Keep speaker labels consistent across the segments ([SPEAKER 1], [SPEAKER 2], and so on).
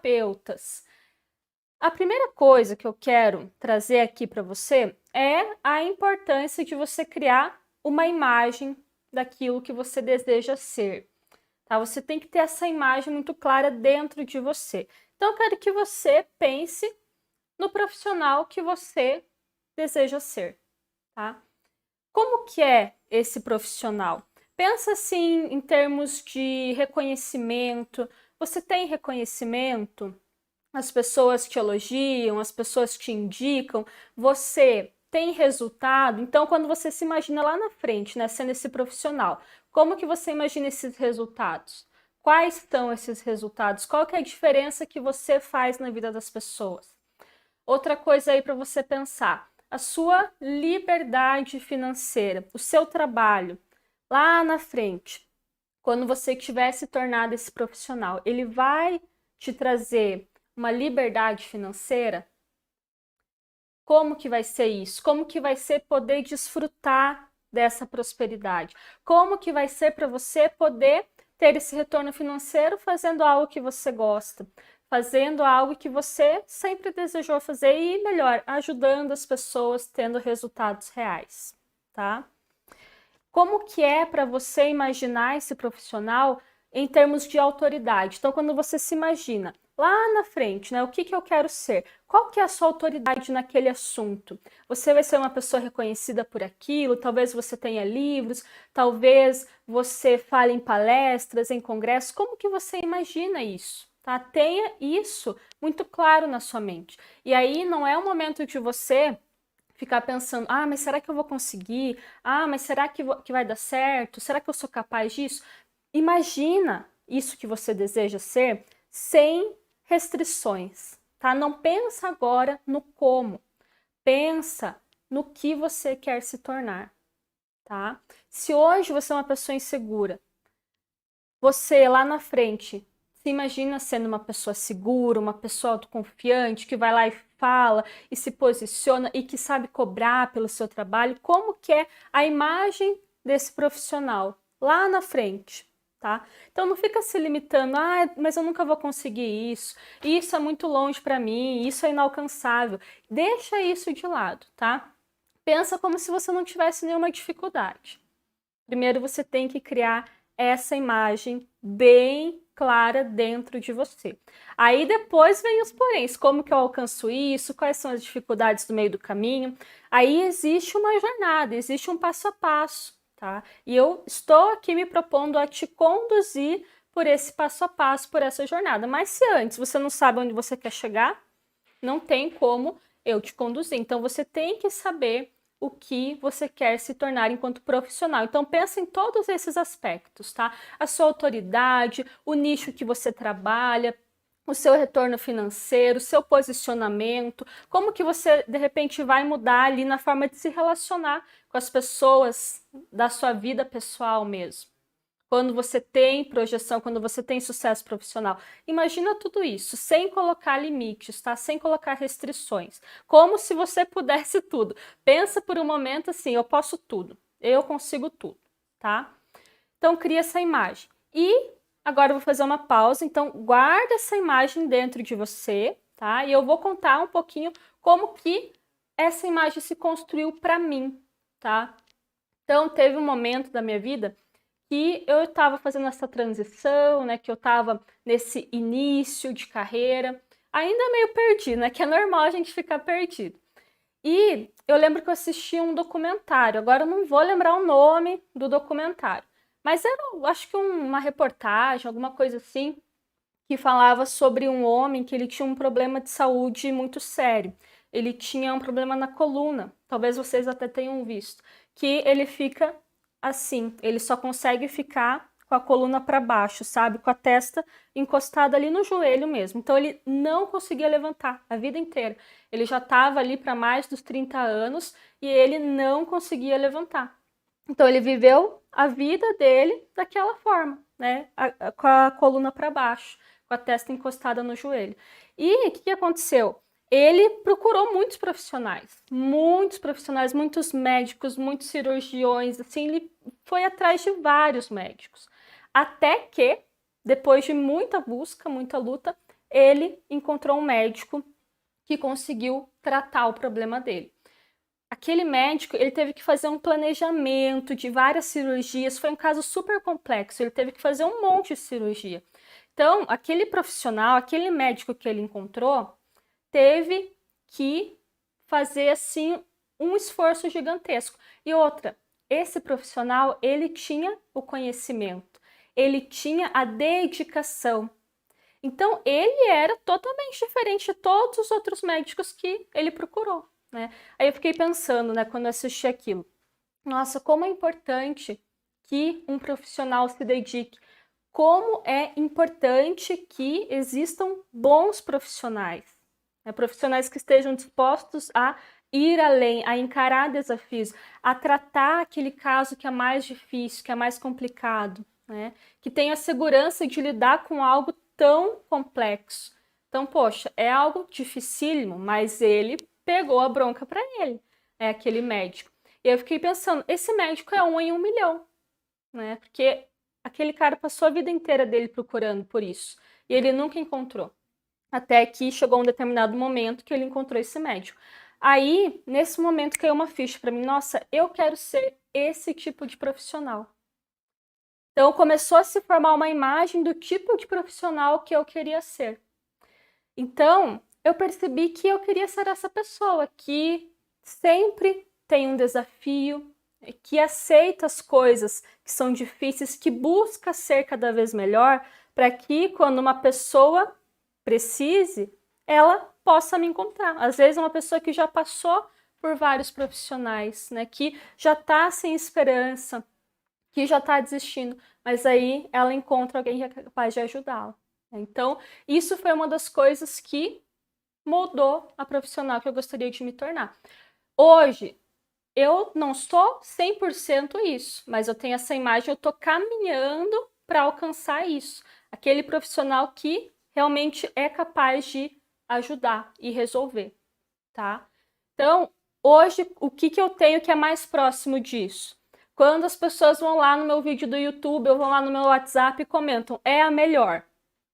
[SPEAKER 1] terapeutas. A primeira coisa que eu quero trazer aqui para você é a importância de você criar uma imagem daquilo que você deseja ser. Tá? Você tem que ter essa imagem muito clara dentro de você. Então, eu quero que você pense no profissional que você deseja ser. Tá? Como que é esse profissional? Pensa assim em termos de reconhecimento. Você tem reconhecimento? As pessoas te elogiam, as pessoas te indicam, você tem resultado. Então, quando você se imagina lá na frente, né, sendo esse profissional, como que você imagina esses resultados? Quais são esses resultados? Qual que é a diferença que você faz na vida das pessoas? Outra coisa aí para você pensar, a sua liberdade financeira, o seu trabalho, lá na frente, quando você tiver se tornado esse profissional, ele vai te trazer uma liberdade financeira? Como que vai ser isso? Como que vai ser poder desfrutar dessa prosperidade? Como que vai ser para você poder ter esse retorno financeiro fazendo algo que você gosta? Fazendo algo que você sempre desejou fazer e, melhor, ajudando as pessoas tendo resultados reais, tá? Como que é para você imaginar esse profissional em termos de autoridade? Então, quando você se imagina lá na frente, né, o que eu quero ser? Qual que é a sua autoridade naquele assunto? Você vai ser uma pessoa reconhecida por aquilo? Talvez você tenha livros, talvez você fale em palestras, em congressos. Como que você imagina isso? Tá? Tenha isso muito claro na sua mente. E aí não é o momento de você ficar pensando, ah, mas será que eu vou conseguir? Ah, mas será que vai dar certo? Será que eu sou capaz disso? Imagina isso que você deseja ser sem restrições, tá? Não pensa agora no como, pensa no que você quer se tornar, tá? Se hoje você é uma pessoa insegura, você lá na frente se imagina sendo uma pessoa segura, uma pessoa autoconfiante, que vai lá e fala e se posiciona e que sabe cobrar pelo seu trabalho, como que é a imagem desse profissional lá na frente, tá? Então não fica se limitando, ah, mas eu nunca vou conseguir isso é muito longe para mim, isso é inalcançável. Deixa isso de lado, tá? Pensa como se você não tivesse nenhuma dificuldade. Primeiro você tem que criar essa imagem bem clara dentro de você. Aí depois vem os poréns, como que eu alcanço isso, quais são as dificuldades do meio do caminho. Aí existe uma jornada, existe um passo a passo, tá? E eu estou aqui me propondo a te conduzir por esse passo a passo, por essa jornada. Mas se antes você não sabe onde você quer chegar, não tem como eu te conduzir. Então você tem que saber o que você quer se tornar enquanto profissional. Então pensa em todos esses aspectos, tá? A sua autoridade, o nicho que você trabalha, o seu retorno financeiro, o seu posicionamento, como que você de repente vai mudar ali na forma de se relacionar com as pessoas da sua vida pessoal mesmo. Quando você tem projeção, quando você tem sucesso profissional. Imagina tudo isso, sem colocar limites, tá? Sem colocar restrições. Como se você pudesse tudo. Pensa por um momento assim, eu posso tudo, eu consigo tudo, tá? Então, cria essa imagem. E agora eu vou fazer uma pausa, então guarda essa imagem dentro de você, tá? E eu vou contar um pouquinho como que essa imagem se construiu para mim, tá? Então, teve um momento da minha vida que eu estava fazendo essa transição, né, que eu estava nesse início de carreira, ainda meio perdido, né, que é normal a gente ficar perdido. E eu lembro que eu assisti um documentário, agora eu não vou lembrar o nome do documentário, mas era, acho que uma reportagem, alguma coisa assim, que falava sobre um homem que ele tinha um problema de saúde muito sério. Ele tinha um problema na coluna, talvez vocês até tenham visto, que ele fica assim, ele só consegue ficar com a coluna para baixo, sabe? Com a testa encostada ali no joelho mesmo. Então ele não conseguia levantar a vida inteira. Ele já estava ali para mais dos 30 anos e ele não conseguia levantar. Então ele viveu a vida dele daquela forma, né? Com a coluna para baixo, com a testa encostada no joelho. E o que aconteceu? Ele procurou muitos profissionais, muitos médicos, muitos cirurgiões, assim, ele foi atrás de vários médicos. Até que, depois de muita busca, muita luta, ele encontrou um médico que conseguiu tratar o problema dele. Aquele médico, ele teve que fazer um planejamento de várias cirurgias, foi um caso super complexo, ele teve que fazer um monte de cirurgia. Então, aquele profissional, aquele médico que ele encontrou, teve que fazer, assim, um esforço gigantesco. E outra, esse profissional, ele tinha o conhecimento, ele tinha a dedicação. Então, ele era totalmente diferente de todos os outros médicos que ele procurou, né? Aí eu fiquei pensando, né, quando eu assisti aquilo, nossa, como é importante que um profissional se dedique, como é importante que existam bons profissionais, né? Profissionais que estejam dispostos a ir além, a encarar desafios, a tratar aquele caso que é mais difícil, que é mais complicado, né? Que tenha a segurança de lidar com algo tão complexo. Então, poxa, é algo dificílimo, mas ele pegou a bronca para ele, é aquele médico. E eu fiquei pensando, esse médico é 1 em 1 milhão, né? Porque aquele cara passou a vida inteira dele procurando por isso, e ele nunca encontrou. Até que chegou um determinado momento que ele encontrou esse médico. Aí, nesse momento, caiu uma ficha para mim. Nossa, eu quero ser esse tipo de profissional. Então, começou a se formar uma imagem do tipo de profissional que eu queria ser. Então, eu percebi que eu queria ser essa pessoa que sempre tem um desafio, que aceita as coisas que são difíceis, que busca ser cada vez melhor, para que quando uma pessoa precise, ela possa me encontrar. Às vezes, uma pessoa que já passou por vários profissionais, né, que já está sem esperança, que já está desistindo, mas aí ela encontra alguém que é capaz de ajudá-la. Então, isso foi uma das coisas que moldou a profissional que eu gostaria de me tornar. Hoje, eu não sou 100% isso, mas eu tenho essa imagem, eu estou caminhando para alcançar isso. Aquele profissional que realmente é capaz de ajudar e resolver, tá? Então, hoje, o que eu tenho que é mais próximo disso? Quando as pessoas vão lá no meu vídeo do YouTube, ou vão lá no meu WhatsApp e comentam, é a melhor.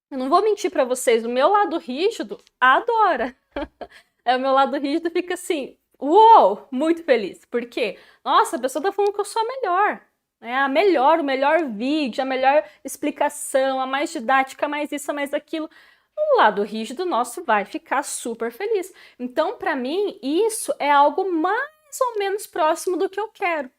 [SPEAKER 1] Eu não vou mentir para vocês, o meu lado rígido adora. O meu lado rígido fica assim, uou, muito feliz. Por quê? Nossa, a pessoa tá falando que eu sou a melhor. É a melhor, o melhor vídeo, a melhor explicação, a mais didática, a mais isso, a mais aquilo. O lado rígido nosso vai ficar super feliz. Então, para mim, isso é algo mais ou menos próximo do que eu quero,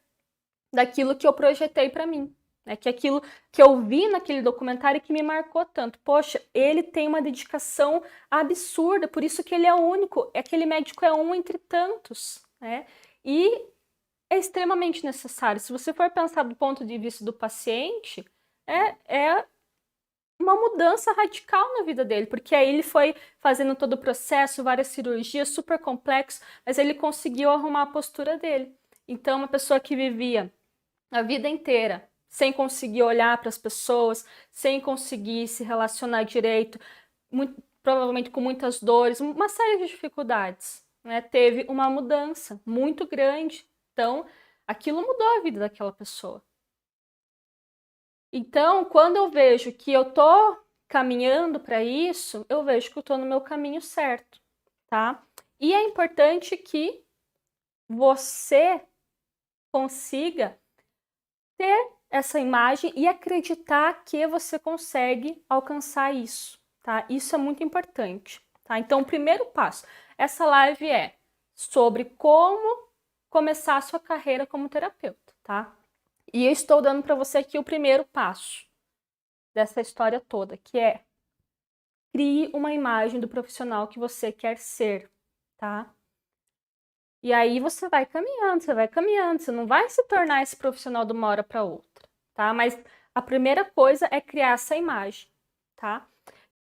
[SPEAKER 1] daquilo que eu projetei para mim. É que aquilo que eu vi naquele documentário que me marcou tanto. Poxa, ele tem uma dedicação absurda, por isso que ele é único. Aquele médico é um entre tantos, né? E é extremamente necessário. Se você for pensar do ponto de vista do paciente, é uma mudança radical na vida dele, porque aí ele foi fazendo todo o processo, várias cirurgias, super complexo, mas ele conseguiu arrumar a postura dele. Então, uma pessoa que vivia a vida inteira sem conseguir olhar para as pessoas, sem conseguir se relacionar direito, provavelmente com muitas dores, uma série de dificuldades, né? Teve uma mudança muito grande. Então, aquilo mudou a vida daquela pessoa. Então, quando eu vejo que eu tô caminhando para isso, eu vejo que eu tô no meu caminho certo, tá? E é importante que você consiga ter essa imagem e acreditar que você consegue alcançar isso, tá? Isso é muito importante, tá? Então, o primeiro passo, essa live é sobre como começar a sua carreira como terapeuta, tá? E eu estou dando para você aqui o primeiro passo dessa história toda, que é crie uma imagem do profissional que você quer ser, tá? E aí você vai caminhando, você não vai se tornar esse profissional de uma hora para outra, tá? Mas a primeira coisa é criar essa imagem, tá?